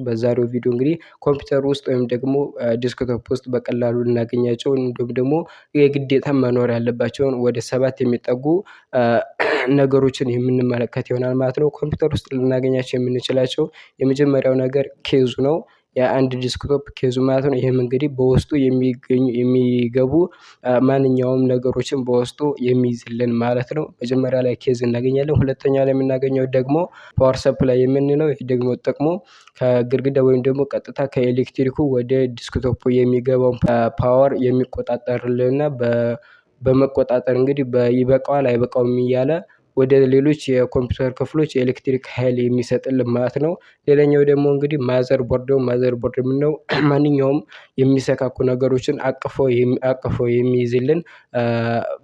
በዛሬው ቪዲዮ እንግዲህ ኮምፒውተር ውስጥ ወይም ደግሞ ዲስክቶፕ ውስጥ በቀላሉ ልናገኛቸው እንዲሁም ደግሞ የግዴታ መኖር ያለባቸውን ወደ 7 የሚጠጉ ነገሮችን የምንመለከት ይሆናል ማለት ነው። ኮምፒውተር ውስጥ ልናገኛቸው የምንችላቸው የመጀመሪያው ነገር ኬዙ ነው። የአንድ ዲስክቶፕ ኬዙ ማለት ነው። ይህም እንግዲህ በውስጡ የሚገቡ ማንኛውም ነገሮችን በውስጡ የሚይዝልን ማለት ነው። መጀመሪያ ላይ ኬዝ እናገኛለን። ሁለተኛ ላይ የምናገኘው ደግሞ ፓወር ሰፕላይ የምንለው ይሄ ደግሞ ጥቅሙ ከግድግዳ ወይም ደግሞ ቀጥታ ከኤሌክትሪኩ ወደ ዲስክቶፑ የሚገባውን ፓወር የሚቆጣጠርልንና በመቆጣጠር እንግዲህ ይበቃዋል አይበቃውም እያለ ወደ ሌሎች የኮምፒውተር ክፍሎች የኤሌክትሪክ ኃይል የሚሰጥልን ማለት ነው። ሌላኛው ደግሞ እንግዲህ ማዘር ቦርድ ነው። ማዘር ቦርድ የምንለው ማንኛውም የሚሰካኩ ነገሮችን አቅፎ የሚይዝልን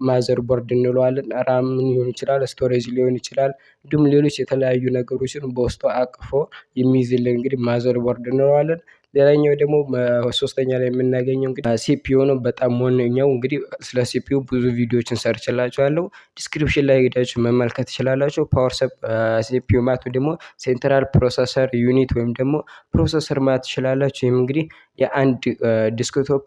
ማዘር ቦርድ እንለዋለን። ራም ሊሆን ይችላል፣ ስቶሬጅ ሊሆን ይችላል፣ እንዲሁም ሌሎች የተለያዩ ነገሮችን በውስጡ አቅፎ የሚይዝልን እንግዲህ ማዘር ቦርድ እንለዋለን። ሌላኛው ደግሞ ሶስተኛ ላይ የምናገኘው እንግዲህ ሲፒዩ ነው። በጣም ዋነኛው እንግዲህ ስለ ሲፒዩ ብዙ ቪዲዮዎችን ሰርችላችኋለሁ። ዲስክሪፕሽን ላይ ሄዳችሁ መመልከት ትችላላችሁ። ፓወር ሲፒዩ ማለት ደግሞ ሴንትራል ፕሮሰሰር ዩኒት ወይም ደግሞ ፕሮሰሰር ማለት ትችላላችሁ። ይህም እንግዲህ የአንድ ዲስክቶፕ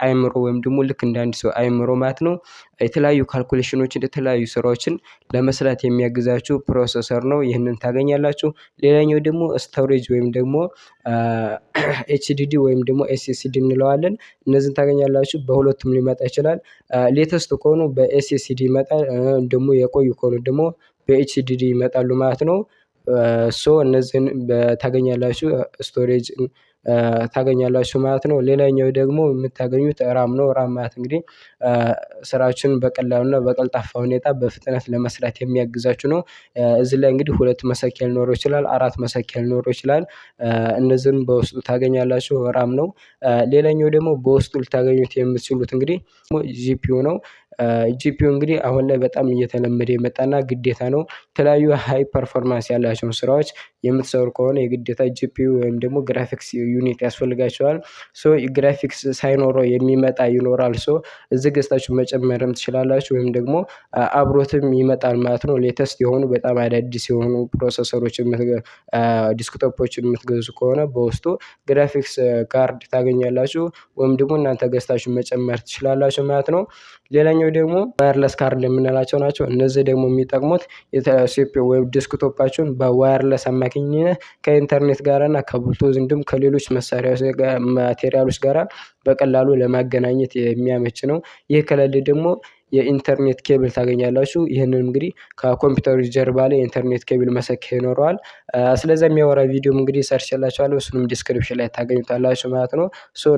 አይምሮ ወይም ደግሞ ልክ እንደ አንድ ሰው አይምሮ ማለት ነው። የተለያዩ ካልኩሌሽኖችን የተለያዩ ስራዎችን ለመስራት የሚያግዛችሁ ፕሮሰሰር ነው። ይህንን ታገኛላችሁ። ሌላኛው ደግሞ ስቶሬጅ ወይም ደግሞ ኤችዲዲ ወይም ደግሞ ኤስኤስዲ እንለዋለን። እነዚህን ታገኛላችሁ። በሁለቱም ሊመጣ ይችላል። ሌተስት ከሆኑ በኤስኤስዲ ይመጣል። ደግሞ የቆዩ ከሆኑ ደግሞ በኤችዲዲ ይመጣሉ ማለት ነው። እነዚህን ታገኛላችሁ። ስቶሬጅ ታገኛላችሁ ማለት ነው። ሌላኛው ደግሞ የምታገኙት ራም ነው። ራም ማለት እንግዲህ ስራችንን በቀላሉና በቀልጣፋ ሁኔታ በፍጥነት ለመስራት የሚያግዛችሁ ነው። እዚህ ላይ እንግዲህ 2 መሰኪያ ሊኖረው ይችላል፣ 4 መሰኪያ ሊኖረው ይችላል። እነዚህን በውስጡ ታገኛላችሁ። ራም ነው። ሌላኛው ደግሞ በውስጡ ልታገኙት የምትችሉት እንግዲህ ጂፒዩ ነው። ጂፒዩ እንግዲህ አሁን ላይ በጣም እየተለመደ የመጣና ግዴታ ነው። የተለያዩ ሃይ ፐርፎርማንስ ያላቸውን ስራዎች የምትሰሩ ከሆነ የግዴታ ጂፒዩ ወይም ደግሞ ግራፊክስ ዩኒት ያስፈልጋቸዋል። ግራፊክስ ሳይኖረው የሚመጣ ይኖራል። እዚህ ገዝታችሁ መጨመርም ትችላላችሁ ወይም ደግሞ አብሮትም ይመጣል ማለት ነው። ሌተስት የሆኑ በጣም አዳዲስ የሆኑ ፕሮሰሰሮችን ዲስክቶፖችን የምትገዙ ከሆነ በውስጡ ግራፊክስ ካርድ ታገኛላችሁ ወይም ደግሞ እናንተ ገዝታችሁ መጨመር ትችላላችሁ ማለት ነው። ሌላኛው ደግሞ ዋየርለስ ካርድ የምንላቸው ናቸው። እነዚህ ደግሞ የሚጠቅሙት ሲፒዩ ወይም ዲስክቶፓችሁን በዋየርለስ አማካኝነት ከኢንተርኔት ጋር እና ከብሉቱዝ እንዲሁም ከሌሎች ማቴሪያሎች ጋራ በቀላሉ ለማገናኘት የሚያመች ነው። ይህ ከሌለ ደግሞ የኢንተርኔት ኬብል ታገኛላችሁ። ይህንን እንግዲህ ከኮምፒውተሩ ጀርባ ላይ የኢንተርኔት ኬብል መሰኪያ ይኖረዋል። ስለዚህ የሚያወራ ቪዲዮም እንግዲህ ሰርችላችኋለሁ። እሱንም ዲስክሪፕሽን ላይ ታገኙታላችሁ ማለት ነው።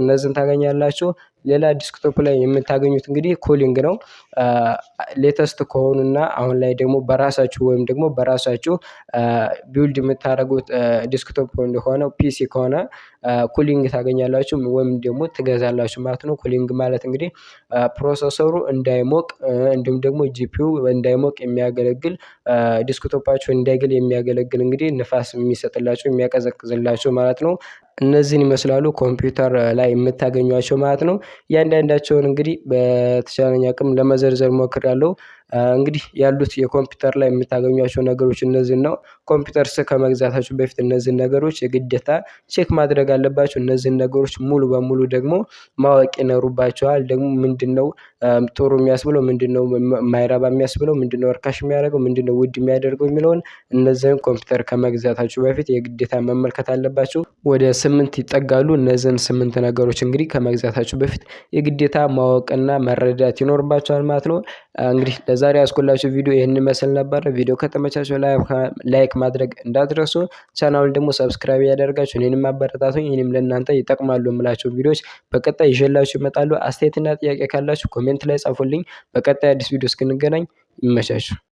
እነዚህን ታገኛላችሁ። ሌላ ዲስክቶፕ ላይ የምታገኙት እንግዲህ ኩሊንግ ነው። ሌተስት ከሆኑና አሁን ላይ ደግሞ በራሳችሁ ወይም ደግሞ በራሳችሁ ቢውልድ የምታደርጉት ዲስክቶፕ እንደሆነ ፒሲ ከሆነ ኩሊንግ ታገኛላችሁ ወይም ደግሞ ትገዛላችሁ ማለት ነው። ኩሊንግ ማለት እንግዲህ ፕሮሰሰሩ እንዳይሞቅ እንዲሁም ደግሞ ጂፒዩ እንዳይሞቅ የሚያገለግል ዲስክቶፓችሁ እንዳይግል የሚያገለግል እንግዲህ ንፋስ የሚሰጥላችሁ የሚያቀዘቅዝላችሁ ማለት ነው። እነዚህን ይመስላሉ ኮምፒውተር ላይ የምታገኟቸው ማለት ነው። እያንዳንዳቸውን እንግዲህ በተቻለኝ አቅም ለመዘርዘር ሞክሬያለሁ። እንግዲህ ያሉት የኮምፒውተር ላይ የምታገኟቸው ነገሮች እነዚህን ነው። ኮምፒውተር ከመግዛታችሁ በፊት እነዚህን ነገሮች የግዴታ ቼክ ማድረግ አለባችሁ። እነዚህን ነገሮች ሙሉ በሙሉ ደግሞ ማወቅ ይኖርባችኋል። ደግሞ ምንድነው ጥሩ የሚያስብለው፣ ምንድነው የማይረባ የሚያስብለው፣ ምንድነው እርካሽ የሚያደርገው፣ ምንድነው ውድ የሚያደርገው የሚለውን እነዚህን ኮምፒውተር ከመግዛታችሁ በፊት የግዴታ መመልከት አለባችሁ። ወደ 8 ይጠጋሉ። እነዚህን 8 ነገሮች እንግዲህ ከመግዛታችሁ በፊት የግዴታ ማወቅና መረዳት ይኖርባችኋል ማለት ነው። እንግዲህ ለዛሬ ያስኩላችሁ ቪዲዮ ይህን ይመስል ነበር። ቪዲዮ ከተመቻችሁ ላይክ ማድረግ እንዳትረሱ። ቻናሉን ደግሞ ሰብስክራይብ ያደርጋችሁ እኔንም አበረታቱኝ። እኔም ለእናንተ ይጠቅማሉ የምላቸው ቪዲዮዎች በቀጣይ ይዤላችሁ እመጣለሁ። አስተያየትና ጥያቄ ካላችሁ ኮሜንት ላይ ጻፉልኝ። በቀጣይ አዲስ ቪዲዮ እስክንገናኝ ይመቻችሁ።